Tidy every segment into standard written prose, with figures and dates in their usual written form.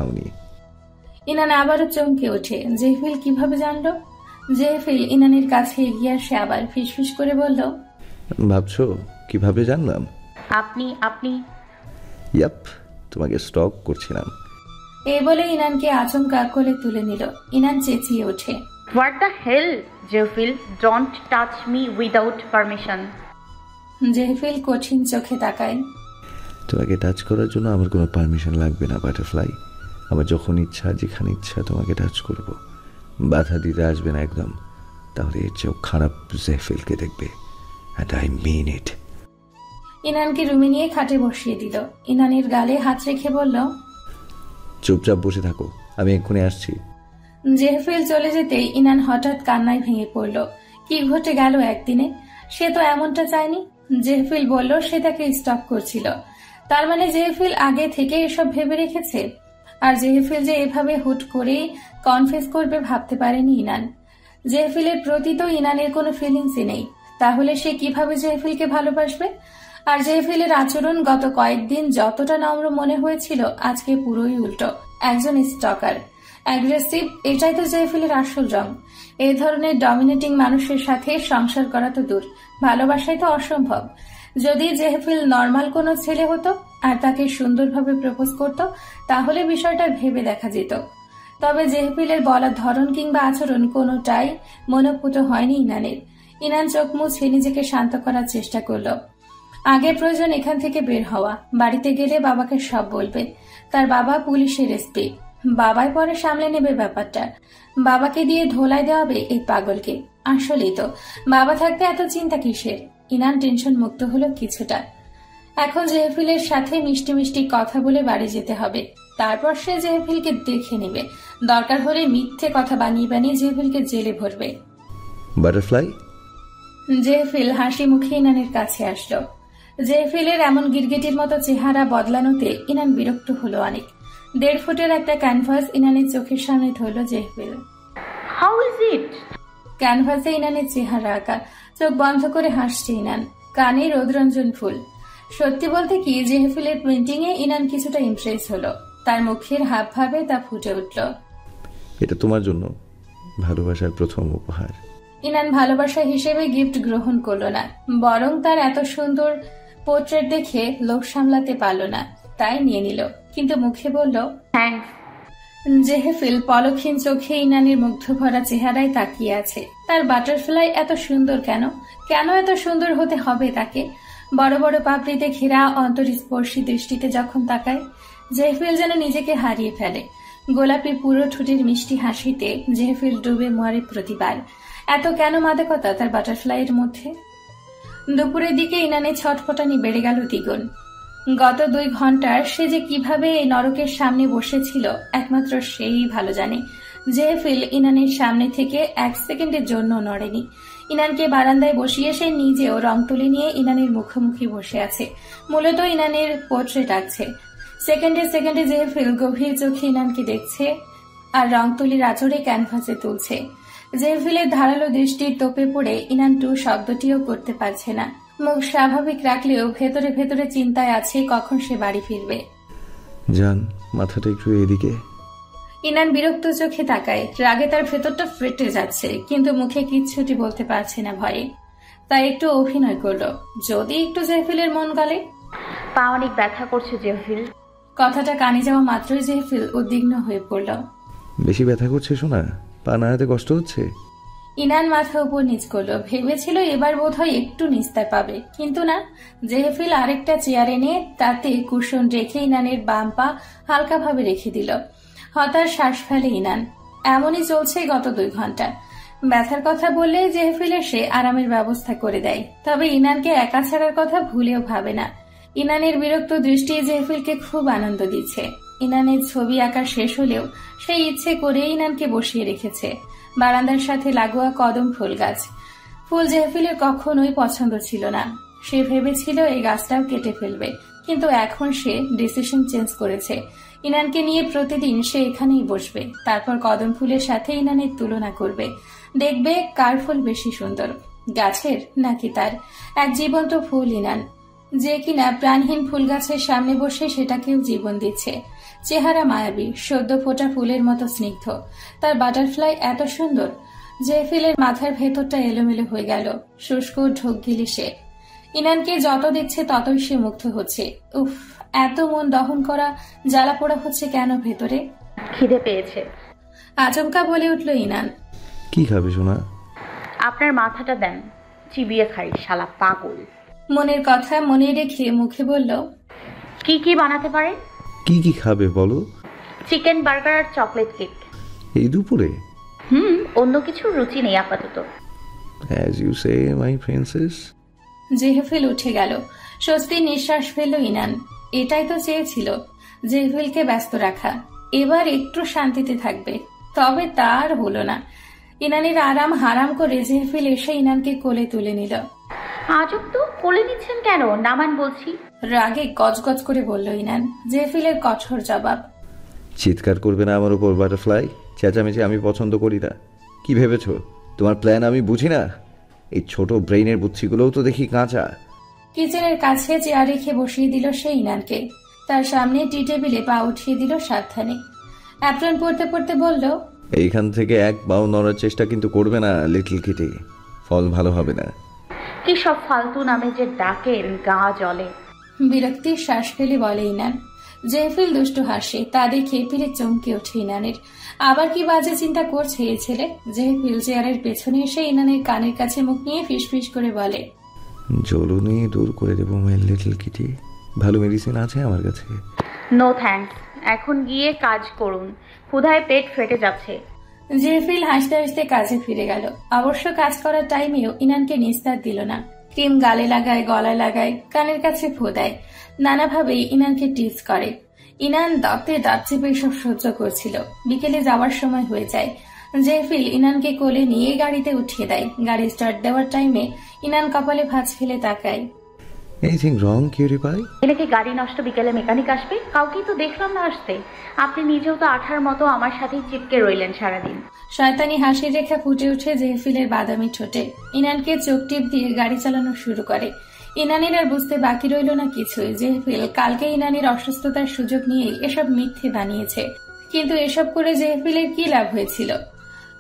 খাওনি। ইনান আবারও চমকে ওঠে। জেহফিল কিভাবে জানলো? জেহফিল ইনানের কাছে এগিয়ে আসে, আবার ফিসফিস করে বলল, ভাবছো কিভাবে জানলাম? আপনি ইয়াপ, তোমাকে স্টক করছিলাম। এই বলে ইনানকে আচমকা কোলে তুলে নিল। ইনান চেঁচিয়ে ওঠে, what the hell Jehfil, don't touch me without permission. Jehfil কঠিন চোখে তাকায়। তোমাকে টাচ করার জন্য আমার কোনো পারমিশন লাগবে না বাটারফ্লাই। আমার যখন ইচ্ছা, যেখানে ইচ্ছা তোমাকে টাচ করব। বাধা দিতে আসবে না একদম, তাহলে এর চেয়েও খারাপ জেহফিলকে দেখবে। অ্যান্ড আই মিন ইট। ইনানকে রুমে নিয়ে খাটে বসিয়ে দিল। ইনানের গালে হাত রেখে বলল, চুপচাপ বসে থাকো, আমি এক্ষুনি আসছি। জেহফিল চলে যেতেই ইনান হঠাৎ কান্নায় ভেঙে পড়ল। কি ঘটে গেল একদিনে? সে তো এমনটা চায়নি। জেহফিল বলল সে তাকে স্টপ করছিল। তার মানে জেহফিল আগে থেকে এসব ভেবে রেখেছে। আর জেহফিল যে এভাবে হুট করেই কনফেস করবে ভাবতে পারেনি ইনান। জেহফিলের প্রতি তো ইনানের কোনো ফিলিংসই নেই, তাহলে সে কিভাবে জেহফিলকে ভালোবাসবে? আর জেহফিলের আচরণ গত কয়েকদিন যতটা নম্র মনে হয়েছিল, আজকে পুরোই উল্টো। একজন স্টকার, অ্যাগ্রেসিভ, এটাই তো জেহফিলের আসল রং। এই ধরনের ডমিনেটিং মানুষের সাথে সংসার করা তো দূর, ভালোবাসাই তো অসম্ভব। যদি জেহফিল নর্মাল কোনো ছেলে হতো আর তাকে সুন্দরভাবে প্রপোজ করত, তাহলে বিষয়টা ভেবে দেখা যেত। তবে জেহফিলের বলার ধরন কিংবা আচরণ কোনোটাই মনোপুত হয়নি ইনানের। ইনান চোখ মুছে নিজেকে শান্ত করার চেষ্টা করল। আগে প্রয়োজন এখান থেকে বের হওয়া। বাড়িতে গেলে বাবাকে সব বলবে। তার বাবা পুলিশের এসপি, বাবাই পরে সামলে নেবে ব্যাপারটা। বাবাকে দিয়ে ধোলাই দেওয়াবে এই পাগলকে। আসলেই তো, বাবা থাকতে এত চিন্তা কিসের? ইনান টেনশন মুক্ত হলো কিছুটা। এখন জেহফিলের সাথে মিষ্টি মিষ্টি কথা বলে বাড়ি যেতে হবে। তারপর সে জেহফিলকে দেখে নেবে। দরকার হলে মিথ্যে কথা বানিয়ে বানিয়ে জেহফিলকে জেলে ভরবে। বাটারফ্লাই। জেহফিল হাসি মুখে ইনানের কাছে আসলো। জেহফিলের এমন গিরগিটির মতো চেহারা বদলানোতে ইনান বিরক্ত হলো অনেক। 1.5 ফুটের একটা ক্যানভাস ইনানের চোখের সামনে ধরল জেহফিল। How is it? ক্যানভাসে ইনানের চেহারা আঁকা। চোখ বন্ধ করে হাসছে ইনান, কানে রোদরঞ্জন ফুল। সত্যি বলতে কি, জেহফিলের পেন্টিং এ ইনান কিছুটা ইমপ্রেস হলো। তার মুখের হাব ভাবে তা ফুটে উঠল। এটা তোমার জন্য ভালোবাসার প্রথম উপহার। ইনান ভালোবাসা হিসেবে গিফট গ্রহণ করলো না, বরং তার এত সুন্দর পোর্ট্রেট দেখে লোভ সামলাতে পারল না, তাই নিয়ে নিল। কিন্তু মুখে বলল থ্যাঙ্কস। জেহফিল পলকহীন চোখে ইনানের মুগ্ধ ভরা চেহারায় তাকিয়ে আছে। তার বাটারফ্লাই এত সুন্দর কেন? কেন এত সুন্দর হতে হবে তাকে? বড় বড় পাপড়িতে ঘেরা অন্তরস্পর্শী দৃষ্টিতে যখন তাকায়, জেহফিল যেন নিজেকে হারিয়ে ফেলে। গোলাপি পুরো ঠোঁটের মিষ্টি হাসিতে জেহফিল ডুবে মরে প্রতিবার। এত কেন মাদকতা তার বাটারফ্লাইয়ের মধ্যে? দুপুরের দিকে ইনানের ছটফটানি বেড়ে গেল দ্বিগুণ। গত 2 ঘন্টার সে যে কিভাবে এই নরকের সামনে বসেছিল একমাত্র সেই ভালো জানে। জেহফিল ইনানের সামনে থেকে 1 সেকেন্ডের জন্য নড়েনি। ইনানকে বারান্দায় বসিয়ে সে নিজেও রং তুলি নিয়ে ইনানের মুখোমুখি বসে আছে। মূলত ইনানের পোর্ট্রেট আঁকছে। সেকেন্ডে সেকেন্ডে জেহফিল গভীর চোখে ইনানকে দেখছে আর রং তুলির আঁচড়ে ক্যানভাসে তুলছে। জেহফিলের ধারালো দৃষ্টির তোপে পড়ে ইনান টু শব্দটিও করতে পারছে না। মুখ স্বাভাবিক রাখলেও ভেতরে ভেতরে চিন্তায় আছে কখন সে বাড়ি ফিরবে। জান, মাথাটা একটু এদিকে। ইনান বিরক্ত চোখে তাকায়। রাগে তার ভেতরটা ফেটে যাচ্ছে, কিন্তু মুখে কিচ্ছুটি বলতে পারছে না ভয়ে। তাই একটু অভিনয় করলো, যদি একটু জেহফিলের মন গলে। পা অনেক ব্যথা করছে জেহফিল। কথাটা কানে যাওয়া মাত্রই জেহফিল উদ্বিগ্ন হয়ে পড়ল। বেশি ব্যথা করছে শোনা? পা নাড়াতে কষ্ট হচ্ছে? ইনান মাথা উপর নিচ করলো। ভেবেছিল এবার বোধহয় একটু নিস্তার পাবে, কিন্তু না। জেহফিল আরেকটা চেয়ার এনে তাতে কুশন রেখে ইনানের বাম পা হালকাভাবে রেখে দিল। হতাশ শ্বাস ফেলে ইনান। এমনই চলছে গত 2 ঘন্টা। ব্যথার কথা বললে জেহফিল এসে আরামের ব্যবস্থা করে দেয়, তবে ইনানকে একা ছাড়ার কথা ভুলেও ভাবে না। ইনানের বিরক্ত দৃষ্টি জেহফিলকে খুব আনন্দ দিচ্ছে। ইনানের ছবি আঁকা শেষ হলেও সেই ইচ্ছে করে ইনানকে বসিয়ে রেখেছে। বারান্দার সাথে লাগোয়া কদম ফুল গাছ। ফুল জেহফিলের কখনোই পছন্দ ছিল না। সে ভেবেছিল এই গাছটাও কেটে ফেলবে, কিন্তু এখন সে ডিসিশন চেঞ্জ করেছে। ইনানকে নিয়ে প্রতিদিন সে এখানেই বসবে, তারপর কদম ফুলের সাথে ইনানের তুলনা করবে। দেখবে কার ফুল বেশি সুন্দর, গাছের নাকি তার। এক জীবন্ত ফুল ইনান, যে কিনা প্রাণহীন ফুল গাছের সামনে বসে সেটাকেও জীবন দিচ্ছে। চেহারা মায়াবী, সদ্য ফোটা ফুলের মতো স্নিগ্ধ। তার বাটারফ্লাই এত সুন্দর, জেফিলের মাথার ভেতরটা এলোমেলো হয়ে গেল। শুষ্ক ঢোক গিলি সে। ইনানকে যত দেখছে ততই সে মুগ্ধ হচ্ছে। উফ, এত মন দহন করা জ্বালা পোড়া হচ্ছে কেন ভেতরে? খিদে পেয়েছে। আচমকা বলে উঠল ইনান। কি খাবে সোনা? আপনার মাথাটা দেন, চিবিয়ে খাই, শালা পাগল। মনের কথা মনে রেখে মুখে বলল, কি কি বানাতে পারে? কি কি খাবে বলো? চিকেন বার্গার আর চকলেট কেক। এই দুপুরে? অন্য কিছু রুচি নেই আপাতত। As you say, my princess. জেহফিল উঠে গেল। স্বস্তির নিঃশ্বাস ফেলল ইনান। এটাই তো চেয়েছিল, জেহফিলকে ব্যস্ত রাখা। এবার একটু শান্তিতে থাকবে। তবে তার হলো না। ইনানের আরাম হারাম করে জেহফিল এসে ইনানকে কোলে তুলে নিল। আজব তো, কোলে নিচ্ছেন কেন? নামান বলছি। রাগে গজগজ করে বলল ইনান। জেহফিলের কঠোর জবাব। চিৎকার করবে না আমার উপর বাটারফ্লাই। চেঁচামেচি আমি পছন্দ করি না। কি ভেবেছো তোমার প্ল্যান আমি বুঝি না? এই ছোট ব্রেইনের বুদ্ধিগুলোও তো দেখি কাঁচা। কিচেনের কাছে চেয়ার রেখে বসিয়ে দিল সে ইনানকে। তার সামনে টি টেবিলে পা উঠিয়ে দিল সাবধানে। অ্যাপ্রন পড়তে পড়তে বলল, এইখান থেকে এক পাও নড়ার চেষ্টা কিন্তু করবে না লিটল কিটি, ফল ভালো হবে না। কি সব ফালতু নামে যে ডাকেন, গা জ্বলে। বিরক্তির শ্বাস ফেলে বলে ইনান। জেহফিল দুষ্টু হাসে। তা দেখে ফিরে চমকে ওঠে ইনানের। আবার কি বাজে চিন্তা করছে এই ছেলে? জেহফিল চেয়ারের পেছনে এসে ইনানের কানের কাছে মুখ নিয়ে ফিসফিস করে বলে, জ্বলুনি দূর করে দেবো মাই লিটল কিটি। ভালো মেডিসিন আছে আমার কাছে। নো থ্যাঙ্কস, এখন গিয়ে কাজ করুন, ক্ষুধায় পেট ফেটে যাচ্ছে। জেহফিল হাসতে হাসতে কাজে ফিরে গেল। অবশ্য কাজ করার টাইমেও ইনানকে নিস্তার দিল না। ক্রিম গালে লাগায়, গলায় লাগায়, কানের কাছে ফু দেয়। নানাভাবেই ইনানকে টিজ করে। ইনান দাঁতে দাঁত চেপে সব সহ্য করছিল। বিকেলে যাওয়ার সময় হয়ে যায়। জেহফিল ইনানকে কোলে নিয়ে গাড়িতে উঠিয়ে দেয়। গাড়ি স্টার্ট দেওয়ার টাইমে ইনান কপালে ভাঁজ ফেলে তাকায়। এনিথিং রং কিউরি পাই? এলাকে গাড়ি নষ্ট, বিকেলে মেকানিক আসবে, কাউকেই তো দেখলাম না আসতে। আপনি নিজেও তো আঠার মতো আমার সাথেই চিপকে রইলেন সারাদিন। শয়তানি হাসির রেখা ফুটে উঠে জেহফিলের বাদামি ঠোঁটে। ইনানকে চোখ টিপ দিয়ে গাড়ি চালানো শুরু করে। ইনানের আর বুঝতে বাকি রইল না কিছুই। জেহফিল কালকে ইনানের অসুস্থতার সুযোগ নিয়ে এসব মিথ্যে বানিয়েছে। কিন্তু এসব করে জেহফিলের কি লাভ হয়েছিল?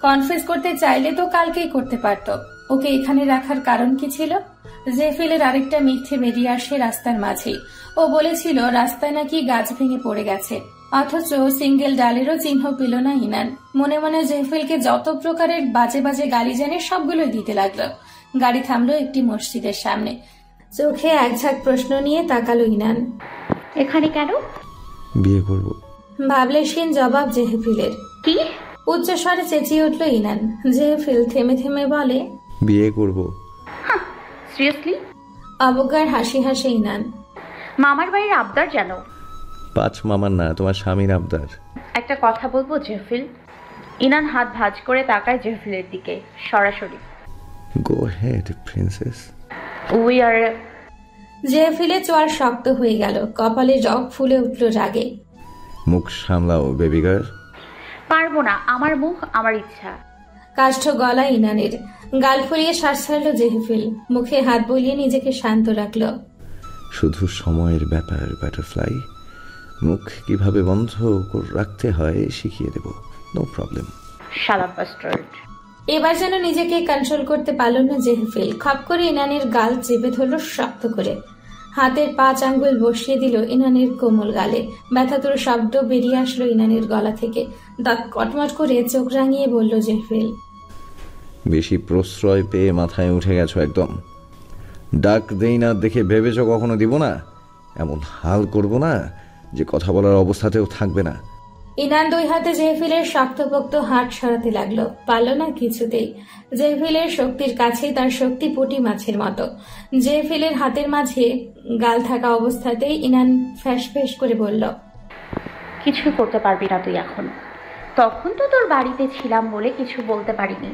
কনফেস করতে চাইলে তো কালকেই করতে পারত। ওকে এখানে রাখার কারণ কি ছিল? জেহফিলের আরেকটা মিথ্যে বেরিয়ে আসে রাস্তার মাঝেই। ও বলেছিল রাস্তায় নাকি গাছ ভেঙে পড়ে গেছে, অথচ সিঙ্গেল ডালেরও চিহ্ন পেল না ইনান। মনে মনে জেহফিলকে যত প্রকারের বাজে বাজে গালি জানে সবগুলোই দিতে লাগলো। গাড়ি থামলো একটি মসজিদের সামনে। চোখে এক ঝাঁক প্রশ্ন নিয়ে তাকালো ইনান। এখানে কেন? বিয়ে করব। ভাবলেশীন জবাব জেহফিলের। কি? উচ্চস্বরে চেঁচিয়ে উঠল ইনান। জেহফিল থেমে থেমে বলে, বিয়ে করব। সিরিয়াসলি? অবজ্ঞার হাসি হাসে ইনান। মামার বাড়ির আবদার জানো? 5 মামার না, তোমার স্বামীর আবদার। একটা কথা বলবো জেহফিল? ইনান হাত ভাঁজ করে তাকায় জেহফিলের দিকে সরাসরি। Go ahead princess. We are. জেহফিলে চোয়ার শক্ত হয়ে গেল। কপালে রগ ফুলে উঠল রাগে। মুখ সামলাও বেবি গার্ল। পারবো না, আমার মুখ আমার ইচ্ছা। কাষ্ঠ গলা ইনানের। গাল ফুলিয়ে শ্বাস ছাড়ল জেহফিল। মুখে হাত বুলিয়ে নিজেকে শান্ত রাখল। শুধু সময়ের ব্যাপার বাটারফ্লাই। মুখ কিভাবে বন্ধ রাখতে হয় শিখিয়ে দেব, নো প্রবলেম। শালা বাস্টার্ড। এবার যেন নিজেকে কন্ট্রোল করতে পারল না জেহফিল। খপ করে ইনানের গাল চেপে ধরল শক্ত করে। হাতের 5 আঙ্গুল বসিয়ে দিল ইনানের কোমল গালে। ব্যথাতুর শব্দ বেরিয়ে আসলো ইনানের গলা থেকে। দাঁত কটমট করে চোখ রাঙিয়ে বলল জেহফিল, বেশি প্রশ্রয় পেয়ে মাথায় উঠে গেছো একদম। ডাক দেই না দেখে ভেবেছো কখনো দিব না? এমন হাল করব না যে কথা বলার অবস্থাতেও থাকবে না। ইনান 2 হাতে জেহফিলের শক্তপোক্ত হাত সরাতে লাগলো। পারল না কিছুতেই। জেহফিলের শক্তির কাছেই তার শক্তি পুঁটি মাছের মতো। জেহফিলের হাতের মাঝে গাল থাকা অবস্থাতেই ইনান ফ্যাস ফ্যাস করে বলল, কিছুই করতে পারবি না তুই এখন। তখন তো তোর বাড়িতে ছিলাম বলে কিছু বলতে পারিনি।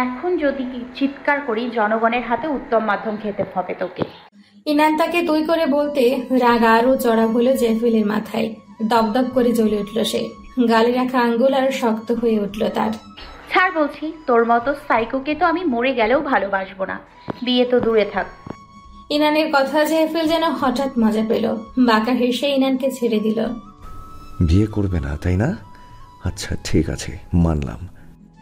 এখন যদি চিৎকার করি জনগণের হাতে উত্তম মাধ্যম খেতে হবে তোকে। ইনান তাকে তুই করে বলতে রাগ আরও চড়া হলো জেহফিলের মাথায়। দপদপ করে জ্বলে উঠল সে। গালে রাখা আঙ্গুল আর শক্ত হয়ে উঠল তার। ছাড় বলছি, তোর মতো সাইকোকে তো আমি মরে গেলেও ভালোবাসবো না, বিয়ে তো দূরে থাক। ইনানের কথা জেহফিল যেন হঠাৎ মজা পেল। বাঁকা হেসে ইনানকে ছেড়ে দিল। বিয়ে করবে না তাই না? আচ্ছা ঠিক আছে, মানলাম।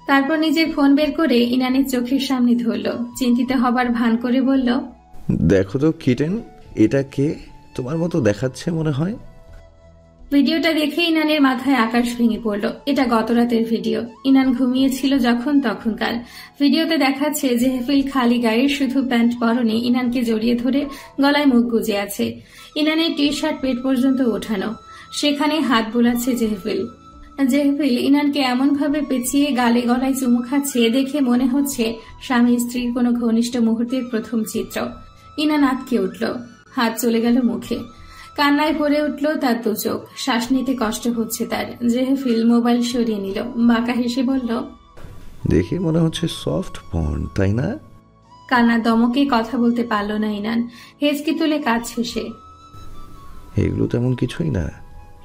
তারপর নিজের ফোন বের করে ইনানের চোখের সামনে ধরল, চিন্তিত হবার ভান করে বলল, দেখো তো কিটেন, এটা কে? তোমার মতো দেখাচ্ছে মনে হয়। ভিডিওটা দেখে ইনানের মাথায় আকাশ ভেঙে পড়ল। এটা গত রাতের ভিডিও। ইনান ঘুমিয়েছিল যখন তখনকার। ভিডিওতে দেখাচ্ছে জেহেফিল খালি গায়ে, শুধু প্যান্ট পরনে, ইনানকে জড়িয়ে ধরে গলায় মুখ গুজে আছে। ইনানের টি শার্ট পেট পর্যন্ত ওঠানো, সেখানে হাত বোলাচ্ছে জেহেফিল। জেহেফিল ইনানকে এমন ভাবে পেঁচিয়ে গালে গলায় চুমু খাচ্ছে, দেখে মনে হচ্ছে স্বামী স্ত্রীর কোনো ঘনিষ্ঠ মুহূর্তের প্রথম চিত্র। ইনান আটকে উঠল, হাত চলে গেল মুখে। কান্নায় ভরে উঠল তার দু চোখ। শ্বাস নিতে কষ্ট হচ্ছে তার। জেহেফিল মোবাইল সরিয়ে নিল, বাঁকা হেসে বলল, দেখে মনে হচ্ছে সফট পর্ন, তাই না? কান্নার দমকে কথা বলতে পারল না ইনান। হেঁচকি তুলে কাঁদছে সে। এগুলো তেমন কিছুই না।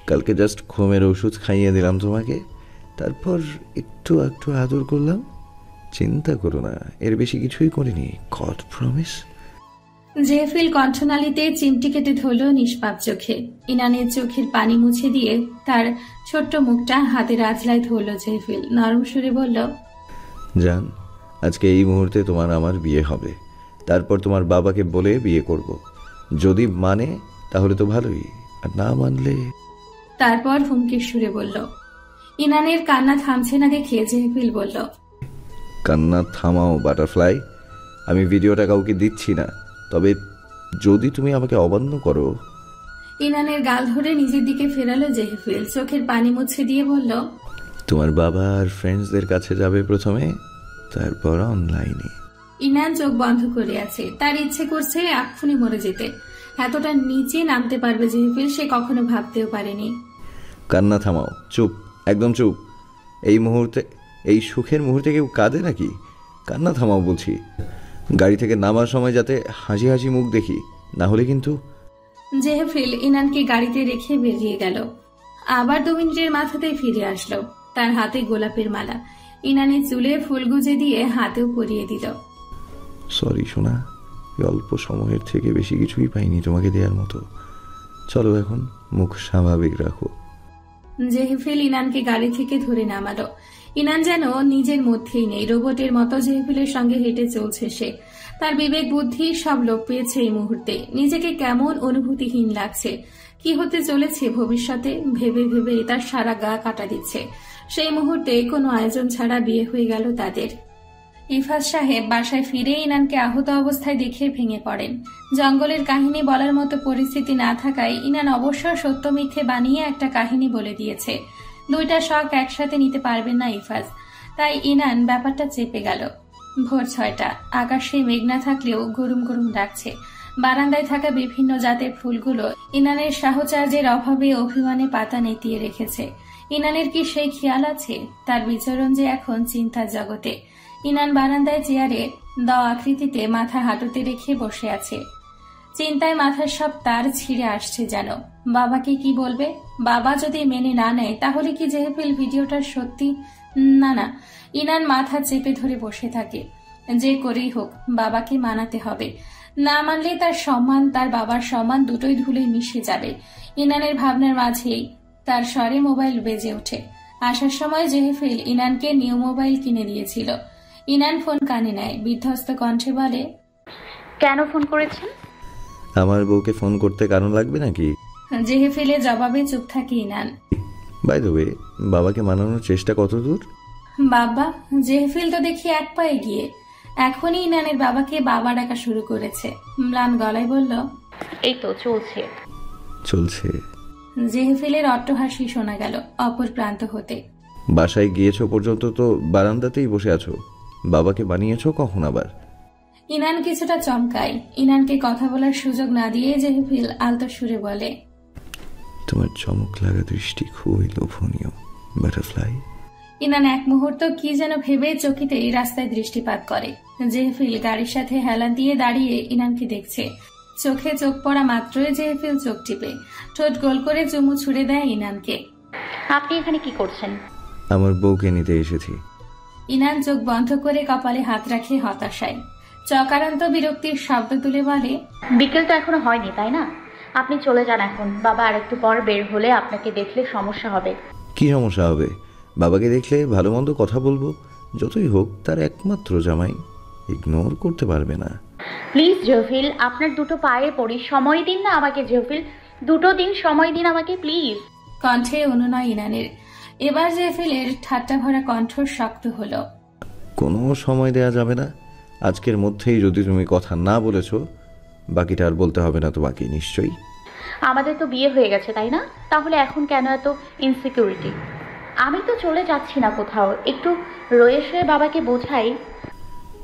কালকে জাস্ট ঘুমের ওষুধ খাইয়ে দিলাম তোমাকে, তারপর একটু একটু আদর করলাম। চিন্তা করো না, এর বেশি কিছুই করিনি। God promise. জেহেফিল কণ্ঠনালীতে চিমটি কেটে ধরল নিষ্পাপ চোখে। ইনানের চোখের পানি মুছে দিয়ে তার ছোট্ট মুখটা হাতের আজলায় ধরল জেহেফিল। নরম সুরে বলল, জান, আজকে এই মুহূর্তে তোমার আমার বিয়ে হবে। তারপর তোমার বাবাকে বলে বিয়ে করব। যদি মানে তাহলে তো ভালোই, আর না মানলে। তারপর হুমকির সুরে বলল। ইনানের কান্না থামছে না দেখে জেহেফিল বলল, কান্না থামাও বাটারফ্লাই। আমি ভিডিওটা কাউকে দিচ্ছি না, তবে যদি তুমি আমাকে অমান্য করো। ইনানের গাল ধরে নিজের দিকে ফেরালো জেহেফিল। চোখের পানি মুছে দিয়ে বলল, তোমার বাবা আর ফ্রেন্ডসদের কাছে যাবে প্রথমে, তারপর অনলাইনে। ইনান চোখ বন্ধ করে আছে। তার ইচ্ছে করছে এক্ষুনি মরে যেতে। এতটা নিচে নামতে পারবে জেহেফিল সে কখনো ভাবতেও পারেনি। কান্না থামাও, চুপ, একদম চুপ। এই মুহূর্তে, এই সুখের মুহূর্তে কেউ কাঁদে নাকি? কান্না থামাও বলছি। গাড়ি থেকে নামার সময় যাতে হাসি হাসি মুখ দেখি, না হলে কিন্তু। জেহেফিল ইনানকে গাড়িতে রেখে বেরিয়ে গেল। আবার 2 মিনিটের মাথাতেই ফিরে আসলো। তার হাতে গোলাপের মালা। ইনানের চুলে ফুল গুজে দিয়ে হাতেও পরিয়ে দিল। সরি সোনা, অল্প সময়ের থেকে বেশি কিছুই পাইনি তোমাকে দেওয়ার মতো। চলো এখন মুখ স্বাভাবিক রাখো। জেহেফিল ইনানকে গাড়ি থেকে ধরে নামালো। ইনান যেন নিজের মধ্যেই নেই, রোবটের মতো জেহেফিলের সঙ্গে হেঁটে চলছে সে। তার বিবেক বুদ্ধি সব লোপ পেয়েছে এই মুহূর্তে। নিজেকে কেমন অনুভূতিহীন লাগছে। কি হতে চলেছে ভবিষ্যতে ভেবে ভেবে তার সারা গা কাটা দিচ্ছে। সেই মুহূর্তে কোনো আয়োজন ছাড়া বিয়ে হয়ে গেল তাদের। ইফাজ সাহেব বাসায় ফিরে ইনানকে আহত অবস্থায় দেখে ভেঙে পড়েন। জঙ্গলের কাহিনী বলার মতো পরিস্থিতি না থাকায় ইনান অবশ্য সত্য মিথ্যে বানিয়ে একটা কাহিনী বলে দিয়েছে। 2টা শখ একসাথে নিতে পারবেন না ইফাজ, তাই ইনান ব্যাপারটা চেপে গেল। ভোর 6টা, আকাশে মেঘ না থাকলেও গরুম গরুম ডাকছে। বারান্দায় থাকা বিভিন্ন জাতের ফুলগুলো ইনানের সাহচর্যের অভাবে অভিমানে পাতা নেতিয়ে রেখেছে। ইনানের কি সেই খেয়াল আছে তার বিচরণ যে এখন চিন্তার জগতে। ইনান বারান্দায় চেয়ারে দ আকৃতিতে মাথা হাঁটুতে রেখে বসে আছে। চিন্তায় মাথার সব তার ছিঁড়ে আসছে যেন। বাবাকে কি বলবে? বাবা যদি মেনে না নেয় তাহলে কি জেহেফিল ভিডিওটা সত্যি? না না, ইনান মাথা চেপে ধরে বসে থাকে। যে করেই হোক বাবাকে মানাতে হবে। না মানলে তার সম্মান, তার বাবার সম্মান দুটোই ধুলে মিশে যাবে। ইনানের ভাবনার মাঝেই তার স্বরে মোবাইল বেজে ওঠে। আসার সময় জেহেফিল ইনানকে নিউ মোবাইল কিনে দিয়েছিল। ইনান ফোন কানে নেয়, বিধ্বস্ত কণ্ঠে বলে, কেন ফোন করেছেন? আমার বউকে ফোন করতে কারণ লাগবে নাকি? জেহেফিলের জবাবে চুপ থাকে ইনান। বাই দ্য ওয়ে, বাবাকে মানানোর চেষ্টা কতদূর? বাবা? জেহেফিল তো দেখি এক পায়ে গিয়ে। এখনই ইনানের বাবাকে বাবা ডাকা শুরু করেছে। ম্লান গলায় বলল, এই তো চলছে। চলছে? জেহেফিলের অট্টহাসি শোনা গেল অপর প্রান্ত হতে। বাসায় গিয়েছো পর্যন্ত তো বারান্দাতেই বসে আছো, বাবাকে বানিয়েছো কখন আবার? ইনান কিছুটা চমকায়। ইনানকে কথা বলার সুযোগ না দিয়ে জেহেফিল আলতো সুরে বলে, তোমার চমক লাগা দৃষ্টি খুবই লোভনীয় বাটারফ্লাই। ইনান এক মুহূর্ত কি যেন ভেবে চকিতেই রাস্তায় দৃষ্টিপাত করে। জেহেফিল গাড়ির সাথে হেলান দিয়ে দাঁড়িয়ে ইনানকে দেখছে। চোখে চোখ পড়া মাত্রই জেহেফিল চোখ টিপে ঠোঁট গোল করে চুমু ছুড়ে দেয় ইনানকে। আপনি এখানে কি করছেন? আমার বউকে নিতে এসেছি। ইনান চোখ বন্ধ করে কপালে হাত রাখে হতাশায়। চকারান্ত বিরক্তির শব্দ তুলে বলে, বিকেল তো এখনো হয়নি তাই না? আপনি চলে যান এখন। বাবা আরেকটু পর বের হলে আপনাকে দেখলে সমস্যা হবে। কি সমস্যা হবে? বাবাকে দেখলে ভালো মন্দ কথা বলবো, যতই হোক তার একমাত্র জামাই, ইগনোর করতে পারবে না। প্লিজ জেফিল, আপনার দুটো পায়ে পড়ি, সময় দিন না আমাকে জেফিল, 2 দিন সময় দিন আমাকে প্লিজ। কণ্ঠে অনুনয় ইনানের। এবার জেফিলের ঠাট্টা ভরা কণ্ঠ শক্ত হলো। কোনো সময় দেয়া যাবে না। আজকের মধ্যেই যদি তুমি কথা না বলেছ, বাকিটা আর বলতে হবে না তোমাকে। নিশ্চয়ই আমাদের তো বিয়ে হয়ে গেছে তাই না? তাহলে এখন কেন এত ইনসিকিউরিটি? আমি তো চলে যাচ্ছি না কোথাও, একটু রয়ে শুয়ে বাবাকে বোঝাই।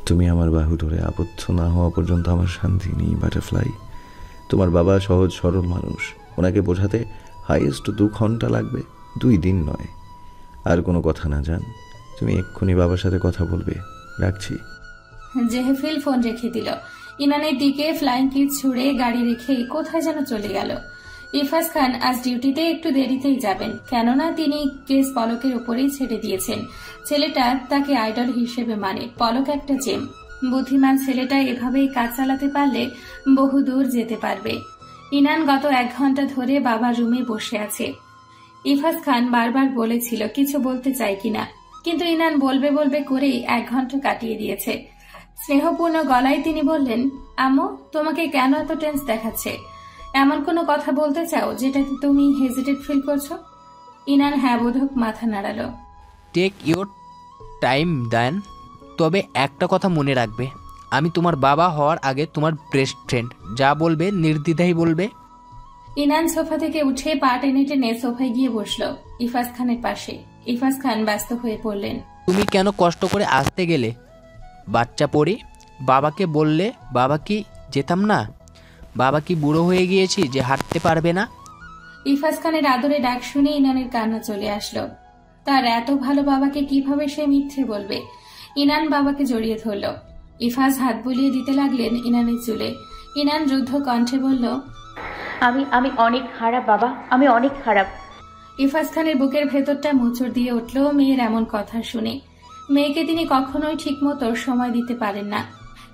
তুমি আমার বাহু ধরে আবদ্ধ না হওয়া পর্যন্ত আমার শান্তি নেই বাটারফ্লাই। তোমার বাবা সহজ সরল মানুষ, ওনাকে বোঝাতে হাইয়েস্ট 2 ঘন্টা লাগবে, 2 দিন নয়। আর কোনো কথা না জান, তুমি এক্ষুনি বাবার সাথে কথা বলবে। রাখছি। জেহফিল ফোন রেখে দিল। ইনানের দিকে ফ্লাইং কিস ছুড়ে গাড়ি রেখে কোথায় যেন চলে গেল। ইফাজ খান আজ ডিউটিতে একটু দেরিতেই যাবেন, কেননা তিনি কেস পলকের উপরেই ছেড়ে দিয়েছেন। ছেলেটা তাকে আইডল হিসেবে মানে। পলক একটা জেম, বুদ্ধিমান ছেলেটা এভাবেই কাজ চালাতে পারলে বহু দূর যেতে পারবে। ইনান গত 1 ঘন্টা ধরে বাবার রুমে বসে আছে। ইফাজ খান বারবার বলেছিল কিছু বলতে চাই কিনা, কিন্তু ইনান বলবে বলবে করেই 1 ঘন্টা কাটিয়ে দিয়েছে। স্নেহপূর্ণ গলায় তিনি বললেন, আম্মু তোমাকে কেন এত টেন্স দেখাচ্ছে? এমন কোনো কথা বলতে চাও যেটাতে তুমি হেজিটেট ফিল করছো? ইনান হ্যাঁ বোধক মাথা নাড়ালো। টেক ইউর টাইম দেন, তবে একটা কথা মনে রাখবে, আমি তোমার বাবা হওয়ার আগে তোমার বেস্ট ফ্রেন্ড। যা বলবে নির্দ্বিধায় বলবে। ইনান সোফা থেকে উঠে পা টেনে টেনে সোফায় গিয়ে বসলো ইফাজ খানের পাশে। ইফাজ খান ব্যস্ত হয়ে পড়লেন, তুমি কেন কষ্ট করে আসতে গেলে? বাচ্চা পড়ে বাবাকে বললে বাবা কি যেতাম না? বাবা কি বুড়ো হয়ে গিয়েছি যে হাঁটতে পারবে না? ইফাজ খানের আদরে ডাক শুনে ইনানের কান্না চলে আসলো। তার এত ভালো বাবাকে কিভাবে সে মিথ্যে বলবে? ইনান বাবাকে জড়িয়ে ধরল। ইফাজ হাত বুলিয়ে দিতে লাগলেন ইনানের চুলে। ইনান রুদ্ধ কণ্ঠে বলল, আমি অনেক খারাপ বাবা, আমি অনেক খারাপ। ইফাজ খানের বুকের ভেতরটা মোচড় দিয়ে উঠল মেয়ের এমন কথা শুনে। মেয়েকে তিনি কখনোই ঠিকমতো সময় দিতে পারেন না।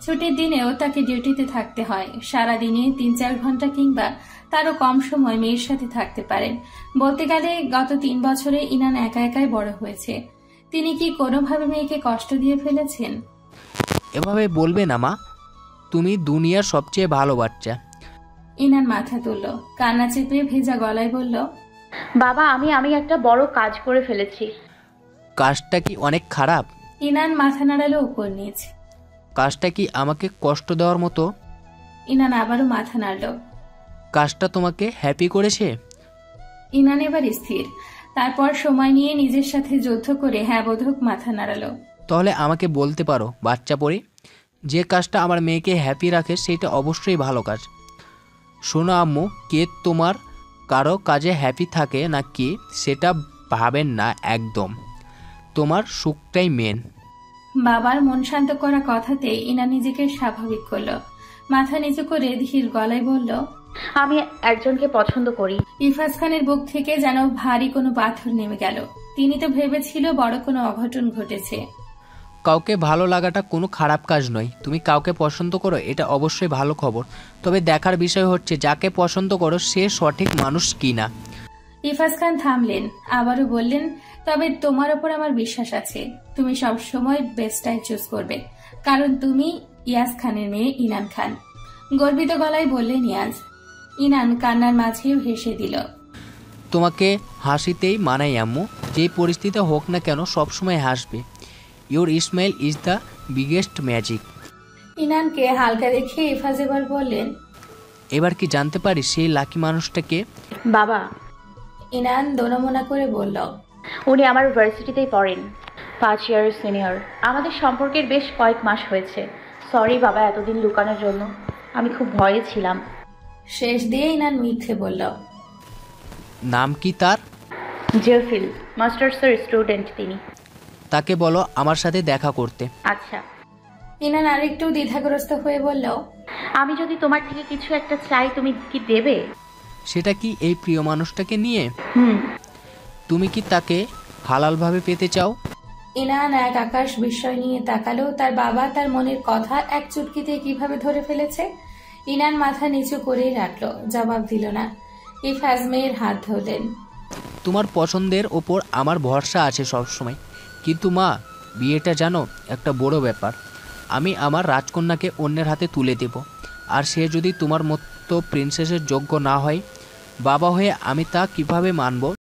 ছুটির দিনেও তাকে ডিউটিতে থাকতে হয়। সারাদিনে 3-4 ঘন্টা কিংবা তারও কম সময় মেয়ের সাথে থাকতে পারেন। বলতে গেলে গত 3 বছরে ইনান একা একাই বড় হয়েছে। তিনি কি কোনোভাবে মেয়েকে কষ্ট দিয়ে ফেলেছেন? এভাবে বলবে না মা, তুমি দুনিয়ার সবচেয়ে ভালো বাচ্চা। ইনান মাথা তুলল, কান্না চেপে ভেজা গলায় বলল, বাবা আমি একটা বড় কাজ করে ফেলেছি। কাজটা কি অনেক খারাপ? ইনান মাথা নাড়ালো উপর নিচ। কাজটা কি আমাকে কষ্ট দেওয়ার মতো? ইনান আবারও মাথা নাড়ল। কাজটা তোমাকে হ্যাপি করেছে? ইনান এবার স্থির। তারপর সময় নিয়ে নিজের সাথে যুদ্ধ করে হ্যাঁ বোধক মাথা নাড়ালো। তাহলে আমাকে বলতে পারো বাচ্চা পড়ে, যে কাজটা আমার মেয়েকে হ্যাপি রাখে সেটা অবশ্যই ভালো কাজ। শোনো আম্মু, কে তোমার কারো কাজে হ্যাপি থাকে না কি সেটা ভাবেন না একদম, তোমার সুখটাই মেন। বাবার মন শান্ত করা কথাতে ইনান নিজেকে স্বাভাবিক করল। মাথা নিচু করে ধীর গলায় বলল, আমি একজনকে পছন্দ করি। ইফাজ খানের বুক থেকে যেন ভারী কোনো পাথর নেমে গেল। তিনি তো ভেবেছিল বড় কোনো অঘটন ঘটেছে। কাউকে ভালো লাগাটা কোনো খারাপ কাজ নয়। তুমি কাউকে পছন্দ করো, এটা অবশ্যই ভালো খবর। তবে দেখার বিষয় হচ্ছে যাকে পছন্দ করো সে সঠিক মানুষ কিনা। ইফাজ খান থামলেন, আবারও বললেন, তবে তোমার ওপর আমার বিশ্বাস আছে। তুমি সব সময় বেস্টটাই চুজ করবে, কারণ তুমি ইয়াজ খানের মেয়ে ইনান খান। গর্বিত গলায় বললেন ইয়াজ। ইনান কান্নার মাঝে ভেসে দিল। তোমাকে হাসিতেই মানাই আম্মু, যে পরিস্থিতি হোক না কেন সবসময় হাসবে। Your smile is the biggest magic. ইনানকে হালকা দেখে ইফাজ এবার বললেন, এবার কি জানতে পারি সেই লাকি মানুষটাকে? বাবা। ইনান দোনমনা করে বলল, উনি আমার ভার্সিটিতেই পড়েন, 5 ইয়ার সিনিয়র। আমাদের সম্পর্কের বেশ কয়েক মাস হয়েছে। সরি বাবা এতদিন লুকানোর জন্য, আমি খুব ভয়ে ছিলাম। শেষ দিয়ে ইনান মিথ্যে বলল। নাম কি তার? জেফিল, মাস্টার্সের স্টুডেন্ট তিনি। তাকে বলো আমার সাথে দেখা করতে। আচ্ছা। ইনান আরেকটু দ্বিধাগ্রস্ত হয়ে বলল, আমি যদি তোমার থেকে কিছু একটা চাই তুমি কি দেবে? সেটা কি এই প্রিয় মানুষটাকে নিয়ে? তুমি কি তাকে হালালভাবে পেতে চাও? ইনান এক আকাশ বিস্ময় নিয়ে তাকালো। তার বাবা তার মনের কথা এক চুটকিতে কিভাবে ধরে ফেলেছে। ইনান মাথা নিচু করেই রাখলো, জবাব দিল না। ইফাজ মেয়ের হাত ধরলেন। তোমার পছন্দের ওপর আমার ভরসা আছে সবসময়, কিন্তু মা, বিয়েটা জানো একটা বড় ব্যাপার। আমি আমার রাজকন্যাকে অন্যের হাতে তুলে দেব, আর সে যদি তোমার মতো প্রিন্সেসের যোগ্য না হয়, বাবা হয়ে আমি তা কিভাবে মানব?